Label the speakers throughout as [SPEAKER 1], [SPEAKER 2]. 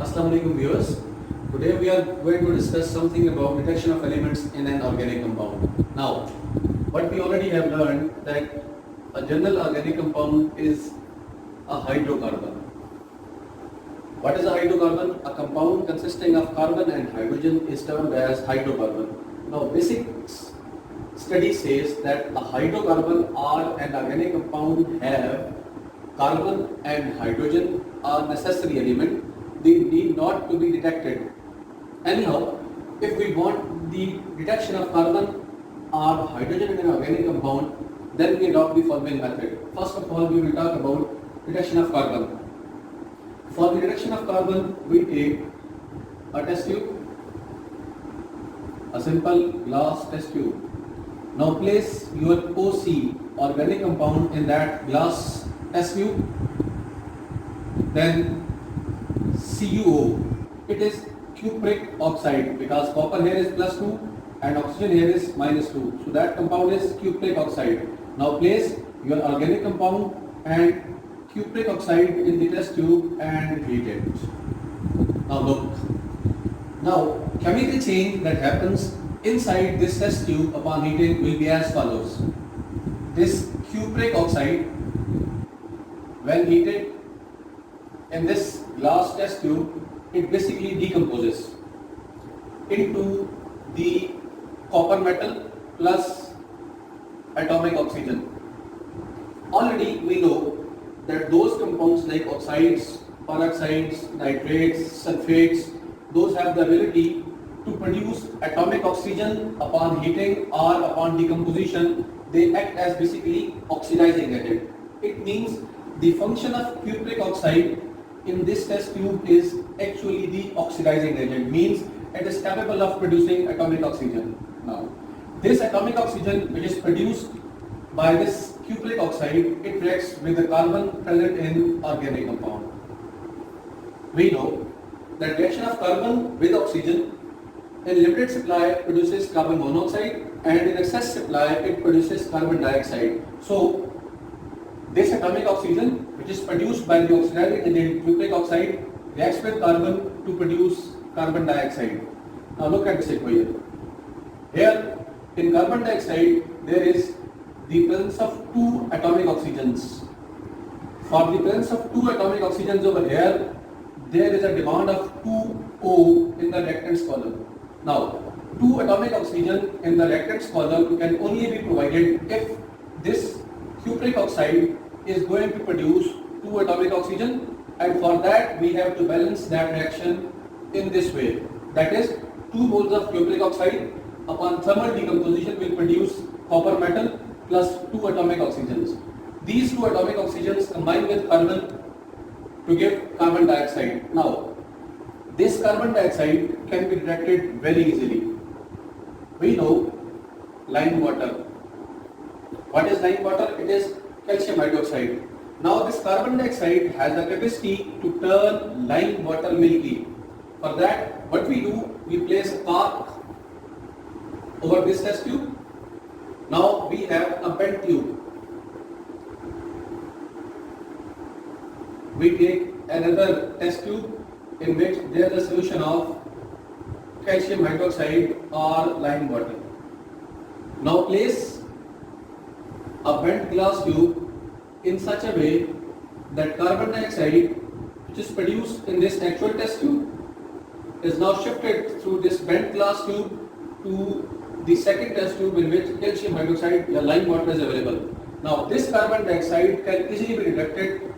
[SPEAKER 1] Assalamu alaikum viewers. Today we are going to discuss something about detection of elements in an organic compound. Now, what we already have learned that a general organic compound is a hydrocarbon. What is a hydrocarbon? A compound consisting of carbon and hydrogen is termed as hydrocarbon. Now, basic study says that a hydrocarbon or an organic compound have carbon and hydrogen are necessary element. They need not to be detected. Anyhow, if we want the detection of carbon or hydrogen in an organic compound, then we adopt the following method. First of all, we will talk about detection of carbon. For the detection of carbon, we take a test tube, a simple glass test tube. Now place your OC, organic compound, in that glass test tube. Then CuO, it is cupric oxide, because copper here is +2 and oxygen here is -2. So that compound is cupric oxide. Now place your organic compound and cupric oxide in the test tube and heat it. Now look. Now chemical change that happens inside this test tube upon heating will be as follows. This cupric oxide, when heated in this glass test tube, it basically decomposes into the copper metal plus atomic oxygen. Already we know that those compounds like oxides, peroxides, nitrates, sulfates, those have the ability to produce atomic oxygen upon heating or upon decomposition. They act as basically oxidizing agent. It means the function of cupric oxide in this test tube is actually the oxidizing agent, means it is capable of producing atomic oxygen. Now, this atomic oxygen which is produced by this cupric oxide, it reacts with the carbon present in organic compound. We know that reaction of carbon with oxygen in limited supply produces carbon monoxide, and in excess supply it produces carbon dioxide. So this atomic oxygen which is produced by the oxidizing agent cupric oxide reacts with carbon to produce carbon dioxide. Now look at this equation. Here in carbon dioxide there is the presence of two atomic oxygens. For the presence of two atomic oxygens over here, there is a demand of 2O in the reactants column. Now, two atomic oxygen in the reactants column can only be provided if this cupric oxide is going to produce two atomic oxygen, and for that we have to balance that reaction in this way. That is, 2 moles of cupric oxide upon thermal decomposition will produce copper metal plus 2 atomic oxygens. These 2 atomic oxygens combine with carbon to give carbon dioxide. Now, this carbon dioxide can be detected very easily. We know lime water. What is lime water? It is calcium hydroxide. Now this carbon dioxide has the capacity to turn lime water milky. For that, what we do, we place a cork over this test tube. Now we have a bent tube. We take another test tube in which there is a solution of calcium hydroxide or lime water. Now place a bent glass tube in such a way that carbon dioxide which is produced in this actual test tube is now shifted through this bent glass tube to the second test tube in which calcium hydroxide or lime water is available. Now this carbon dioxide can easily be detected.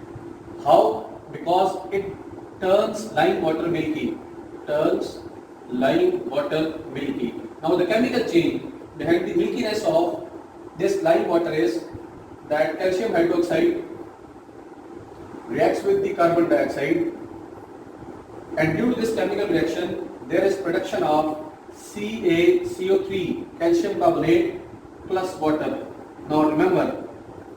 [SPEAKER 1] How? Because it turns lime water milky. Turns lime water milky. Now the chemical chain behind the milkiness of this lime water is that calcium hydroxide reacts with the carbon dioxide, and due to this chemical reaction there is production of CaCO3, calcium carbonate plus water. Now remember,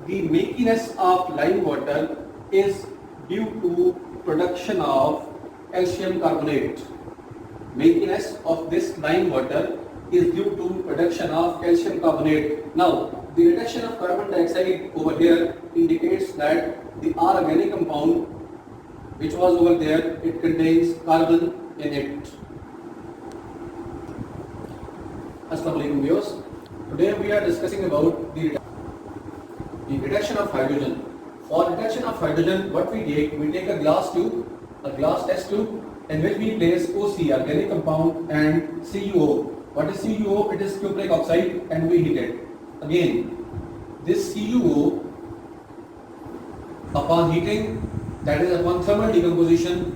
[SPEAKER 1] the milkiness of lime water is due to production of calcium carbonate. Milkiness of this lime water is due to production of calcium carbonate. Now, the reduction of carbon dioxide over here indicates that the organic compound which was over there, it contains carbon in it. Assalamu alaikum viewers. Today we are discussing about the reduction of hydrogen. For reduction of hydrogen, what we take a glass tube, a glass test tube, in which we place OC, organic compound, and CuO. What is CuO? It is cupric oxide, and we heat it. Again, this CuO, upon heating, that is upon thermal decomposition,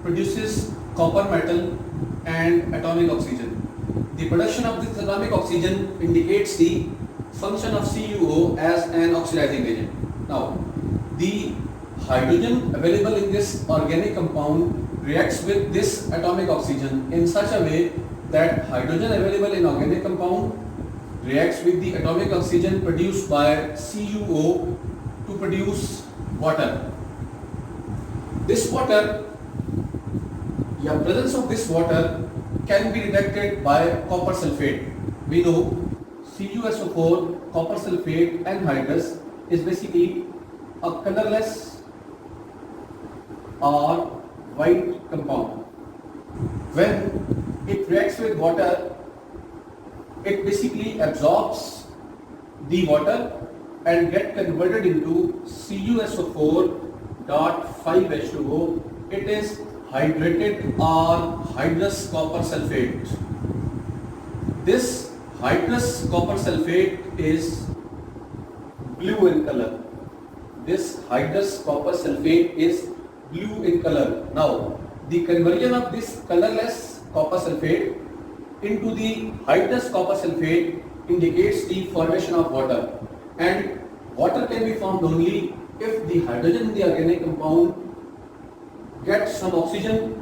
[SPEAKER 1] produces copper metal and atomic oxygen. The production of this atomic oxygen indicates the function of CuO as an oxidizing agent. Now, the hydrogen available in this organic compound reacts with this atomic oxygen in such a way that hydrogen available in organic compound reacts with the atomic oxygen produced by CuO to produce water. This water, presence of this water can be detected by copper sulfate. We know CuSO4, copper sulfate, anhydrous is basically a colorless or white compound. When it reacts with water, it basically absorbs the water and get converted into CuSO4.5H2O. It is hydrated or hydrous copper sulfate. This hydrous copper sulfate is blue in color. This hydrous copper sulfate is blue in color. Now, the conversion of this colorless copper sulfate into the hydrous copper sulfate indicates the formation of water. And water can be formed only if the hydrogen in the organic compound gets some oxygen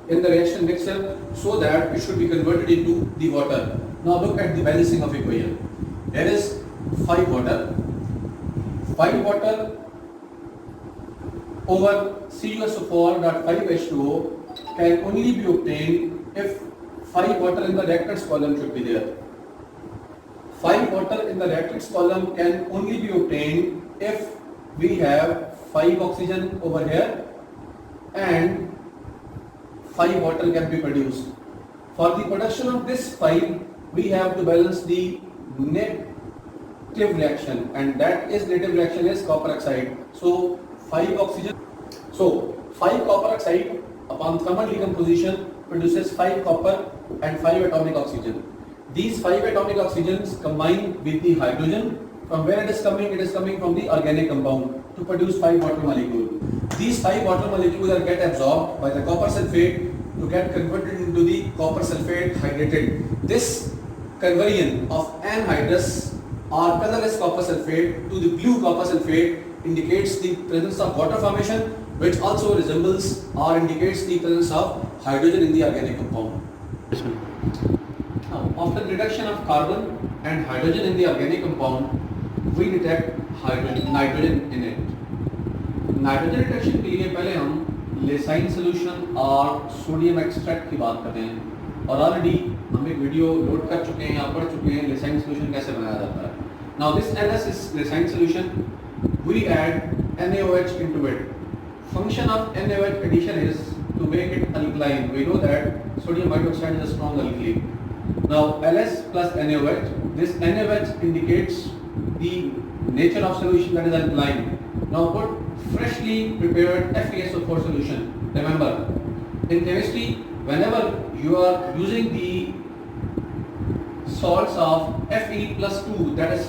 [SPEAKER 1] in the reaction mixture, so that it should be converted into the water. Now look at the balancing of equation. There is 5 water. 5 water over CuSO4.5H2O can only be obtained if 5 water in the reactants column should be there. 5 water in the reactants column can only be obtained if we have 5 oxygen over here and 5 water can be produced. For the production of this 5, we have to balance the negative reaction, and that is negative reaction is copper oxide. So 5 oxygen. So 5 copper oxide upon thermal decomposition produces 5 copper and 5 atomic oxygen. These 5 atomic oxygens combine with the hydrogen. From where it is coming? It is coming from the organic compound to produce 5 water molecules. These 5 water molecules are get absorbed by the copper sulfate to get converted into the copper sulfate hydrated. This conversion of anhydrous or colorless copper sulfate to the blue copper sulfate indicates the presence of water formation, which also resembles or indicates the presence of hydrogen in the organic compound. Now, after reduction of carbon and hydrogen in the organic compound, we detect nitrogen in it. Nitrogen detection के लिए पहले हम लेसाइन solution और sodium extract की बात करते हैं, और ऑलरेडी हम एक वीडियो लोड कर चुके हैं या पढ़ चुके हैं लेसाइन सोल्यूशन कैसे बनाया जाता है. Now this NS is Lassaigne solution. We add NaOH into it. Function of NaOH addition is to make it alkaline. We know that sodium hydroxide is a strong alkali. Now LS plus NaOH. This NaOH indicates the nature of solution, that is alkaline. Now put freshly prepared FeSO4 solution. Remember, in chemistry, whenever you are using the salts of Fe plus 2, that is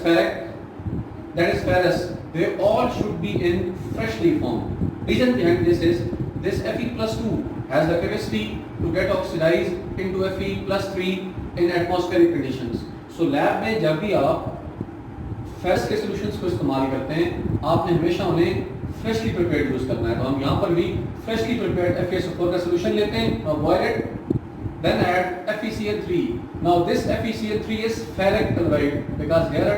[SPEAKER 1] ferrous, they all should be in freshly formed. Reason behind this is this Fe plus 2 has the capacity to get oxidized into Fe plus 3 in atmospheric conditions. So lab में जब भी आप ferrous के solutions को इस्तेमाल करते हैं, आपने हमेशा उन्हें फ्रेशली प्रिपेयर्ड यूज करना है. तो हम यहाँ पर भी फ्रेशली प्रिपेयर्ड FeSO4 का सॉल्यूशन लेते हैं, boil it, then add FeCl3. Now this FeCl3 is ferric chloride because here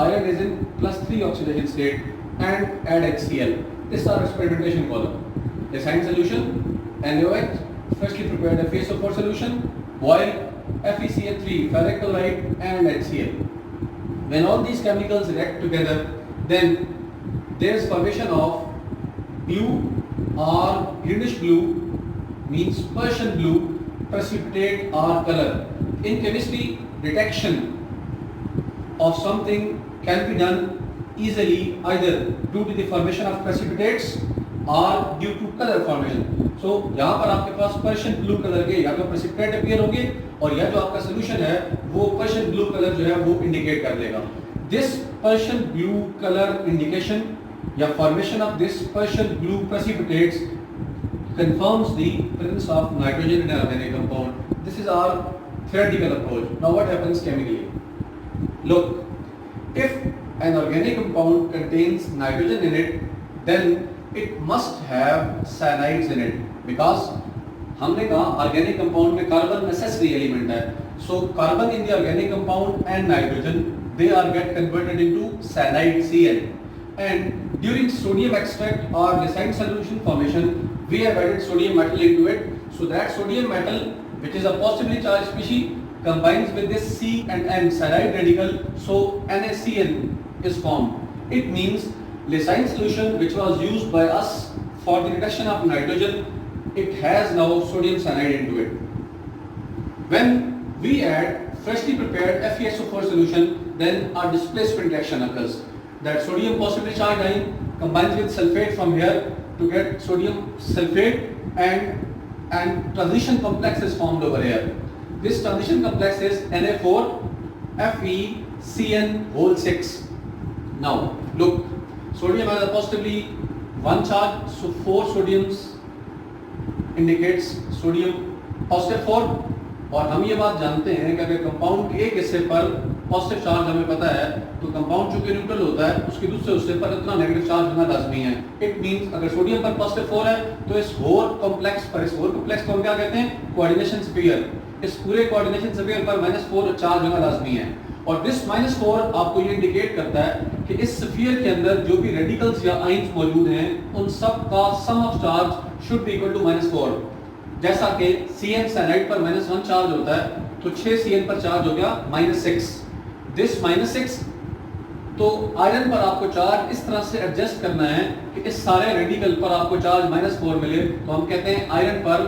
[SPEAKER 1] iron is in +3 oxidation state, and add HCl. This is our experimentation column. Design solution, NaOH, freshly prepared FeSO4 solution, boil FeCl3, ferric chloride, and HCl. When all these chemicals react together, then there is formation of blue or greenish blue means Persian blue, precipitate or color. In chemistry, detection of something can be done easily either due to the formation of precipitates or due to color formation. So यहाँ पर आपके पास Persian blue colour के या तो precipitate appear होंगे और या जो आपका सोल्यूशन है वो पर्शियन ब्लू कलर जो है वो इंडिकेट कर देगा. This Persian blue colour indication या formation of this Persian blue precipitates confirms the presence of nitrogen in an organic compound. This is our theoretical approach. Now what happens chemically? Look, if an organic compound contains nitrogen in it, then it must have cyanides in it because हमने कहा organic compound में carbon necessary element है. So carbon in the organic compound and nitrogen they are get converted into cyanide Cl. And during sodium extract or lysine solution formation, we have added sodium metal into it. So that sodium metal, which is a positively charged species, combines with this C and N cyanide radical. So NaCl is formed. It means lysine solution, which was used by us for the reduction of nitrogen, it has now sodium cyanide into it. When we add freshly prepared FeSO4 solution, then our displacement reaction occurs. That sodium positively charged ion combines with sulfate from here to get sodium sulfate and transition complex is formed over here. This transition complex is Na4FeCN whole 6. Now look, sodium has a positively one charge, so 4 sodiums indicates sodium positive 4. और हम ये बात जानते हैं कि अगर compound के एक हिस्से पर पॉजिटिव चार्ज हमें पता है तो कंपाउंड चूंकि न्यूट्रल होता है उसके दूसरे हिस्से पर इतना नेगेटिव चार्ज होना लाजमी है. इट मींस अगर सोडियम पर पॉजिटिव 4 है तो इस होल कॉम्प्लेक्स को हम क्या कहते हैं, कोऑर्डिनेशन स्फीयर. इस पूरे कोऑर्डिनेशन स्फीयर पर -4 चार्ज होना लाजमी है. और दिस -4 आपको ये इंडिकेट करता है कि इस स्फीयर के अंदर जो भी रेडिकल्स या आयंस मौजूद हैं उन सब का sum of charge should be equal to -4. जैसा कि Cn साइनाइड पर -1 चार्ज होता है तो 6 Cn पर चार्ज हो गया -6. दिस -6 तो आयरन पर आपको चार्ज इस तरह से एडजस्ट करना है कि इस सारे रेडिकल पर आपको चार्ज -4 मिले तो हम कहते हैं आयरन पर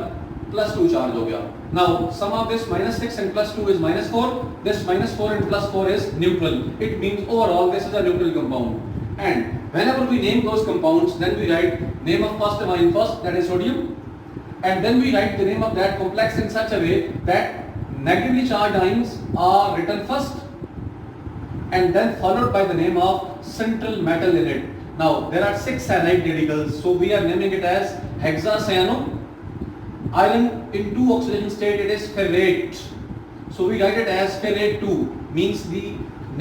[SPEAKER 1] +2 चार्ज हो गया. Now some of this -6 and +2 is -4. This -4 and +4 is neutral. It means overall this is a neutral compound. And whenever we name those compounds, then we write name of positive ion first, that is sodium, and then we write the name of that complex in such a way that negatively charged ions are written first and then followed by the name of central metal in it. Now there are 6 cyanide radicals, so we are naming it as hexacyano. Iron in 2 oxidation state it is ferrate, so we write it as ferrate 2, means the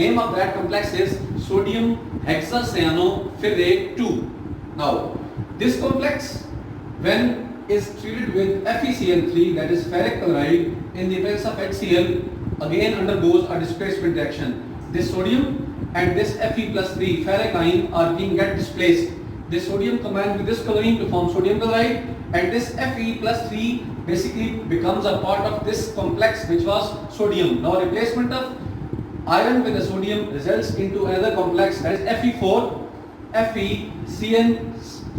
[SPEAKER 1] name of that complex is sodium hexacyanoferrate 2. Now this complex when is treated with FeCl3, that is ferric chloride, in the presence of HCl, again undergoes a displacement reaction. This sodium and this Fe+3 ferric ion are being get displaced. This sodium combines with this chlorine to form sodium chloride, and this Fe+3 basically becomes a part of this complex which was sodium. Now replacement of iron with the sodium results into another complex, that is Fe4, FeCN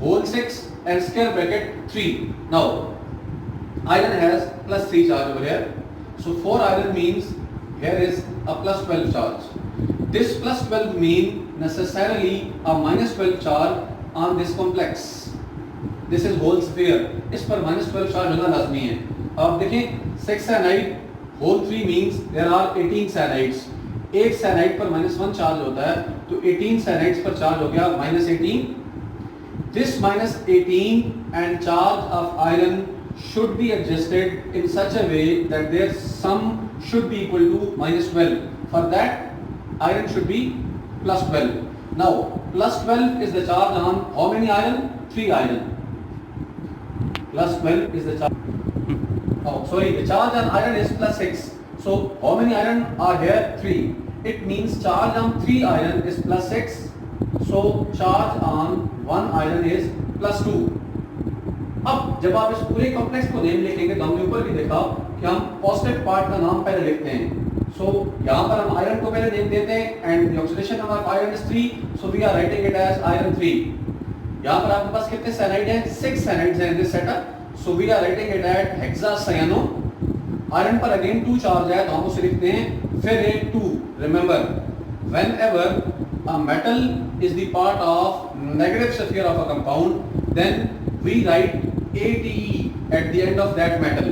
[SPEAKER 1] whole 6 and square bracket 3. Now iron has +3 charge over here, so 4 iron means here is a +12 charge. This +12 mean necessarily a -12 charge on this complex. This is whole sphere, इस पर -12 charge होना लाजमी है. अब देखें 6 cyanide whole 3 means there are 18 cyanides. एक cyanide पर -1 charge होता है तो 18 cyanides पर चार्ज हो गया -18. This -18 and charge of iron should be adjusted in such a way that their sum should be equal to -12. For that, iron should be +12. Now, +12 is the charge on how many iron? 3 iron. +12 is the charge. Oh, sorry, the charge on iron is +6. So, how many iron are here? 3. It means charge on 3 iron is +6. So, charge on 1 iron is +2. अब जब आप इस पूरे complex को name लिखेंगे तो हमने ऊपर भी देखा कि हम पॉजिटिव पार्ट का नाम पहले लिखते हैं. सो यहाँ पर हम आयरन को पहले नेम देते हैं and the oxidation number of iron is 3, so we are writing it as iron 3. यहाँ पर आपके पास कितने साइनाइड हैं? 6 साइनाइड्स हैं in this setup. So we are writing it at hexacyano. Iron पर अगेन 2 चार्ज है तो हम उसे लिखते हैं ferrate 2। Remember, whenever a metal is the part of negative sphere of a compound, then we write ATE at the end of that metal.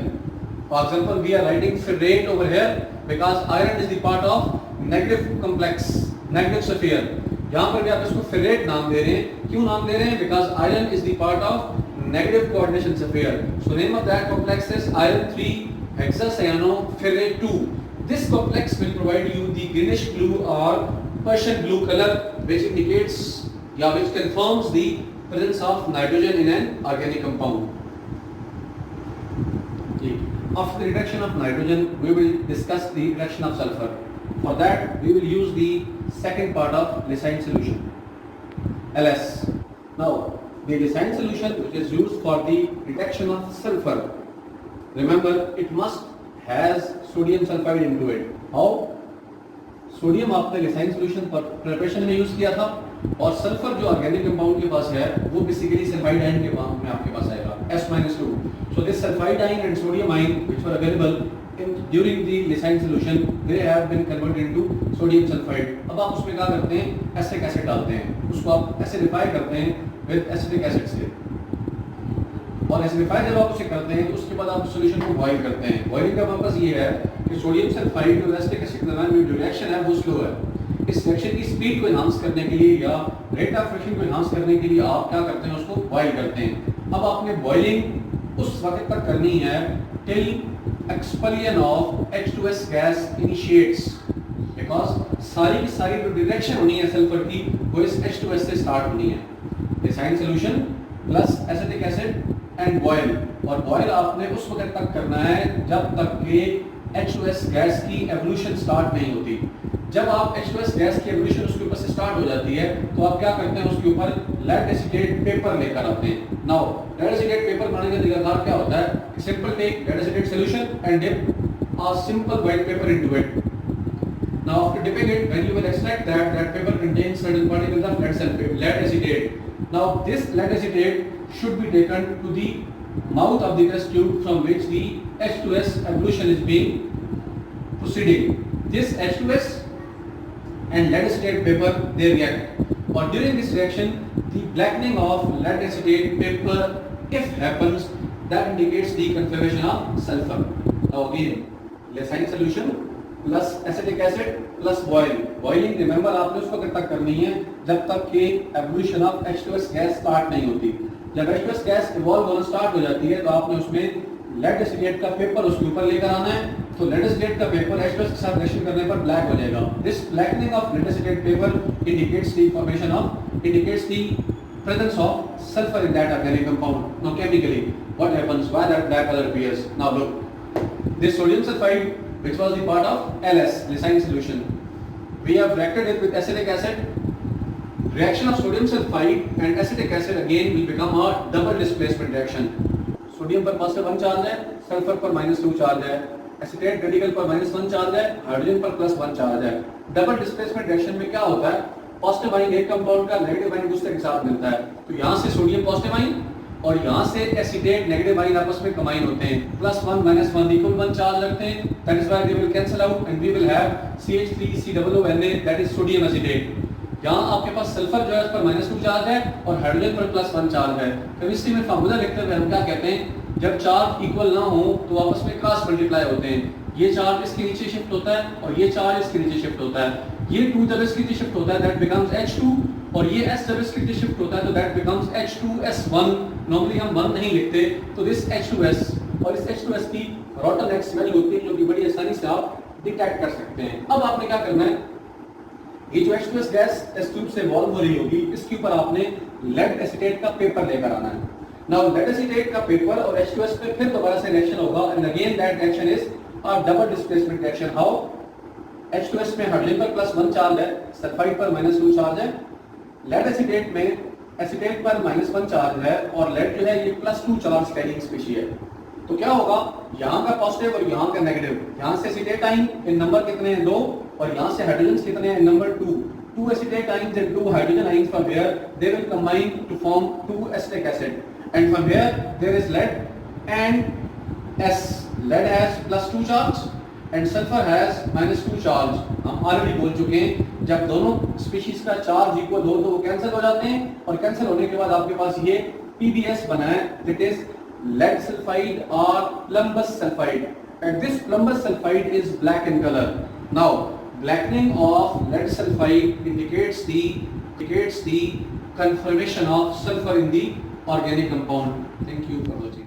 [SPEAKER 1] For example, we are writing ferrate over here because iron is the part of negative complex, negative sphere. यहाँ पर भी आप इसको ferrate नाम दे रहे हैं। क्यों नाम दे रहे हैं? Because iron is the part of negative coordination sphere. So name of that complex is iron 3 hexacyanoferrate 2. This complex will provide you the greenish blue or Persian blue color, which indicates, which confirms the presence of nitrogen in an organic compound. After the reduction of nitrogen, we will discuss the reduction of sulfur. For that, we will use the second part of Lysine solution, LS. Now, the Lysine solution which is used for the reduction of sulfur. Remember, it must has sodium sulfide into it. How? Sodium आपने lysine solution पर preparation में use किया था, और sulphur जो organic compound के पास है वो बेसिकली सल्फाइड आयन के फॉर्म में आपके पास आएगा S-2. So this sulphide ion and sodium ion which were available in during the Lassaigne solution, they have been converted into sodium sulphide. अब आप उसमें क्या करते हैं? एसिटिक एसिड डालते हैं, उसको आप एसिडिफाई करते हैं विद एसिटिक एसिड से, और एसिडिफाई जब आप उसे करते हैं तो उसके बाद आप सॉल्यूशन को बॉईल करते हैं। बॉइलिंग का पर्पस ये है कि सोडियम सल्फाइड और एसिटिक एसिड के दरमियान में जो रिएक्शन है वो स्लो है। इस रिएक्शन की स्पीड को एनहांस करने के लिए या रेट ऑफ रिएक्शन को एनहांस करने के लिए आप क्या करते हैं? उसको बॉईल करते हैं। अब आपने बॉइलिंग उस वक्त तक करनी है till expulsion of H2S gas initiates, because सारी की सारी जो रिएक्शन होनी है सल्फर की वो इस H2S से स्टार्ट होनी है। Lassaigne solution plus acetic acid and boil, और बॉयल आपने उस वक्त तक करना है जब तक कि H2S गैस की एवोल्यूशन स्टार्ट नहीं होती। जब आप H2S गैस की एवोल्यूशन उसके ऊपर से स्टार्ट हो जाती है तो आप क्या करते हैं? उसके ऊपर लेड एसीटेट पेपर लेकर आते हैं। नाउ लेड एसीटेट पेपर बनाने का तरीका क्या होता है? Simple take lead acetate solution and dip a simple white paper into it. Now after dipping it, when you will extract that paper contains certain particles of lead sulfate, lead acetate. Now this lead acetate should be taken to the mouth of the test tube from which the H2S evolution is being proceeding. This H2S and lead acetate paper they react, or during this reaction the blackening of lead acetate paper if happens, that indicates the configuration of sulfur. Now again, Lysine solution plus acetic acid plus boiling remember आपने उसको तब तक करनी है जब तक कि evolution of H2S gas start नहीं होती। जब H2S गैस इवॉल्व होना स्टार्ट हो जाती है तो आपने उसमें लेड एसीटेट का पेपर उसके ऊपर लेकर आना है, तो लेड एसीटेट का पेपर H2S के साथ रिएक्शन करने पर ब्लैक हो जाएगा। This blackening of lead acetate paper indicates the formation of indicates the presence of sulfur in that organic compound. Now chemically what happens? Why that black color appears? Now look, this sodium sulfide which was the part of LS, Lysine solution, we have reacted it with acetic acid. Reaction of sodium sulfide and acetic acid again will become a double displacement reaction. Sodium पर +1 charge है, sulphur पर -2 charge है, acetate radical पर -1 charge है, hydrogen पर +1 charge है। Double displacement reaction में क्या होता है? पॉजिटिव आयन एक कंपाउंड का नेगेटिव आयन दूसरे के साथ मिलता है, तो यहाँ से सोडियम पॉजिटिव आयन और यहाँ से एसीटेट नेगेटिव आयन आपस में कंबाइन होते हैं, +1 - 1 इक्वल 1 चार्ज रखते हैं, that is why they will cancel out and we will have CH3COONA, that is sodium acetate. यहाँ आपके पास सल्फर जो है उस पर -2 चार्ज है और हाइड्रोजन पर +1 चार्ज है। केमिस्ट्री में फार्मूला लिखते हुए हम क्या कहते हैं? जब चार्ज इक्वल ना हो तो आपस में क्रॉस मल्टीप्लाई होते हैं। ये चार्ज इसके नीचे शिफ्ट होता है और ये चार्ज इसके नीचे शिफ्ट होता है। ये 2 जब इसके नीचे शिफ्ट होता है दैट बिकम्स H2, और ये S जब इसके नीचे शिफ्ट होता है तो दैट बिकम्स H2S1। नॉर्मली हम 1 नहीं लिखते, तो दिस H2S और इस H2S की रॉटन एक्स वैल्यू होती है जो कि बड़ी आसानी से आप डिटेक्ट कर सकते हैं। अब आपने क्या करना है? ये जो H2S गैस टेस्ट ट्यूब से वॉल्व हो रही होगी इसके ऊपर आपने लेड एसीटेट का पेपर लेकर आना है। नाउ लेड एसीटेट का पेपर और H2S पे फिर दोबारा से रिएक्शन होगा and again that reaction is a double displacement reaction. How? H2S में हाइड्रोजन पर +1 चार्ज है, सल्फाइड पर -2 चार्ज है, लेड एसीटेट में एसीटेट पर -1 चार्ज है और लेड जो है ये +2 चार्ज कैरिंग स्पीशीज है। तो क्या होगा? यहाँ का पॉजिटिव और यहाँ का नेगेटिव, यहाँ से एसीटेट आयन इन नंबर कितने हैं? 2, और यहाँ से हाइड्रोजन कितने हैं? Number 2। two acetate ions and two hydrogen ions from here, they will combine to form two acetic acid, and from here there is lead and S. Lead has +2 charge and sulfur has -2 charge. हम already बोल चुके हैं, जब दोनों species का charge equal हो तो वो कैंसिल हो जाते हैं, और कैंसिल होने के बाद आपके पास ये PbS बना है, that is lead sulfide or plumbous sulfide, and this plumbous sulfide is black in color. Now blackening of lead sulfide indicates the conformation of sulfur in the organic compound. Thank you for watching.